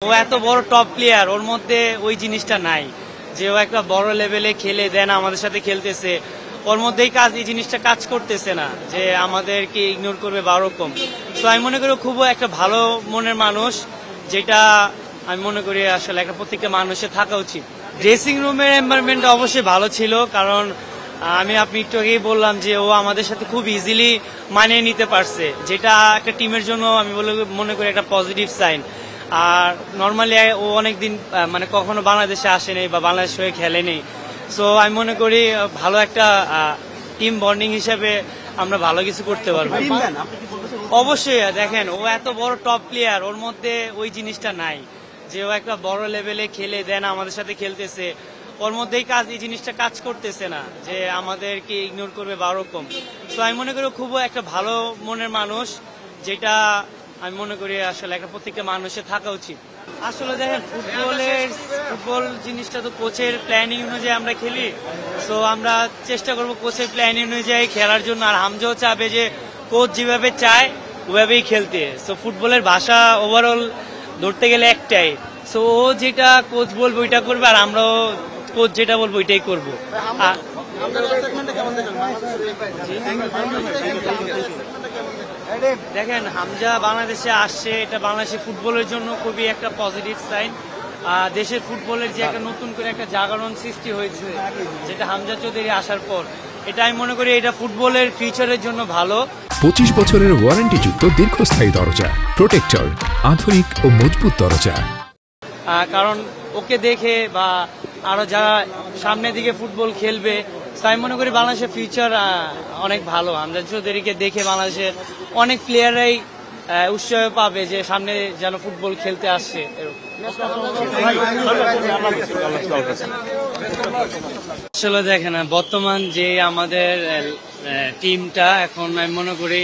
ও এত বড় top player, ওর মধ্যে ওই জিনিসটা নাই যে ও একটা বড় লেভেলে খেলে দেন আমাদের সাথে খেলতেছে। ওর মধ্যেই এই জিনিসটা কাজ করতেছে না যে আমাদেরকে ইগনোর করবে বা ওরকম। তো আমি মনে করি খুব একটা ভালো মনের মানুষ, যেটা আমি মনে করি আসলে একটা প্রত্যেকটা মানুষের থাকা উচিত। ড্রেসিং রুমের এনভায়রনমেন্ট অবশ্যই ভালো ছিল, কারণ আপনি একটু আগেই বললাম যে ও আমাদের সাথে খুব ইজিলি মানিয়ে নিতে পারছে, যেটা একটা টিমের জন্য আমি মনে করি একটা পজিটিভ সাইন। আর নর্মালি ও অনেকদিন মানে কখনো বাংলাদেশে আসেনি বা বাংলাদেশ হয়ে খেলেনি। সো আমি মনে করি ভালো একটা টিম বন্ডিং হিসেবে আমরা ভালো কিছু করতে পারবো। অবশ্যই দেখেন, ও এত বড় টপ প্লেয়ার, ওর মধ্যে ওই জিনিসটা নাই যে ও একটা বড় লেভেলে খেলে দেন আমাদের সাথে খেলতেছে। ওর মধ্যেই এই জিনিসটা কাজ করতেছে না যে আমাদেরকে ইগনোর করবে বা ওরকম। তো আমি মনে করি খুব একটা ভালো মনের মানুষ, যেটা আমি মনে করি আসলে একটা প্রত্যেকটা মানুষের থাকা উচিত। আসলে দেখেন, ফুটবল জিনিসটা তো কোচের প্ল্যানিং অনুযায়ী আমরা খেলি। সো আমরা চেষ্টা করবো কোচের প্ল্যানিং অনুযায়ী খেলার জন্য। আর হামজাও চাবে যে কোচ যেভাবে চায় ওভাবেই খেলতে। সো ফুটবলের ভাষা ওভারঅল ধরতে গেলে একটাই। সো ও যেটা কোচ বলবো ওইটা করবে, আর আমরাও কোচ যেটা বলবো ওইটাই করবো। দেখেন, হামজা বাংলাদেশে আসছে, এটা বাংলাদেশের ফুটবলের জন্য খুবই একটা পজিটিভ সাইন। দেশের ফুটবলের যে একটা নতুন করে একটা জাগরণ সৃষ্টি হয়েছে, যেটা হামজা চৌধুরী আসার পর, এটা আমি মনে করি এটা ফুটবলের ফিউচারের জন্য ভালো। 25 বছরের ওয়ারেন্টিযুক্ত দীর্ঘস্থায়ী দরজা প্রোটেক্টর, আধুনিক ও মজবুত দরজা। কারণ ওকে দেখে বা আরো যারা সামনের দিকে ফুটবল খেলবে, তাই মনে করি বাংলাদেশের ফিউচার অনেক ভালো। হামজা চৌধুরীকে দেখে বাংলাদেশের অনেক প্লেয়াররাই উৎসাহ পাবে যে সামনে যেন ফুটবল খেলতে আসছে। আসলে দেখেন, বর্তমান যে আমাদের টিমটা এখন আমি মনে করি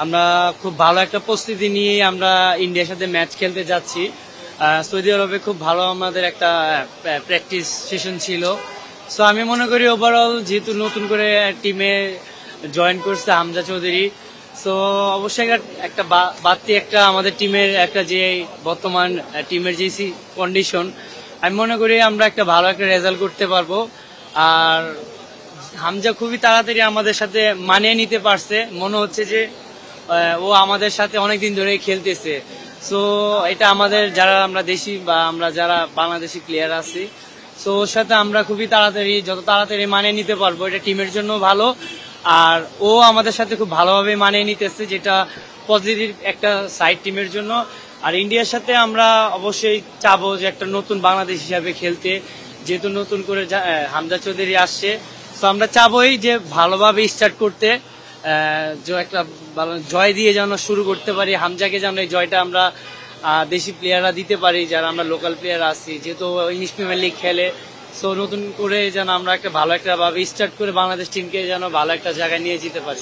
আমরা খুব ভালো একটা প্রস্তুতি নিয়ে আমরা ইন্ডিয়ার সাথে ম্যাচ খেলতে যাচ্ছি। সৌদি আরবে খুব ভালো আমাদের একটা প্র্যাকটিস সেশন ছিল। সো আমি মনে করি ওভারঅল যেহেতু নতুন করে টিমে জয়েন করছে হামজা চৌধুরী, সো অবশ্যই একটা বাড়তি একটা আমাদের টিমের একটা যে বর্তমান টিমের যে কন্ডিশন, আমি মনে করি আমরা একটা ভালো একটা রেজাল্ট করতে পারবো। আর হামজা খুবই তাড়াতাড়ি আমাদের সাথে মানিয়ে নিতে পারছে, মনে হচ্ছে যে ও আমাদের সাথে অনেকদিন ধরে খেলতেছে। সো এটা আমাদের যারা আমরা দেশি বা আমরা যারা বাংলাদেশি প্লেয়ার আছি, সো ওর সাথে আমরা খুবই যত তাড়াতাড়ি মানিয়ে নিতে পারবো, এটা টিমের জন্য ভালো। আর ও আমাদের সাথে খুব ভালোভাবে মানিয়ে নিতেছে, যেটা পজিটিভ একটা সাইড টিমের জন্য। আর ইন্ডিয়ার সাথে আমরা অবশ্যই চাবো যে একটা নতুন বাংলাদেশ হিসাবে খেলতে, যেহেতু নতুন করে হামজা চৌধুরী আসছে। তো আমরা চাবোই যে ভালোভাবে স্টার্ট করতে, যে একটা জয় দিয়ে যেন শুরু করতে পারি। হামজাকে যেন এই জয়টা আমরা দেশি প্লেয়াররা দিতে পারি, যারা আমরা লোকাল প্লেয়ার আছি, যেহেতু ইংলিশ প্রিমিয়ার লিগ খেলে। সো নতুন করে যেন আমরা একটা ভালো একটা ভাবে স্টার্ট করে বাংলাদেশ টিমকে যেন ভালো একটা জায়গায় নিয়ে যেতে পারি।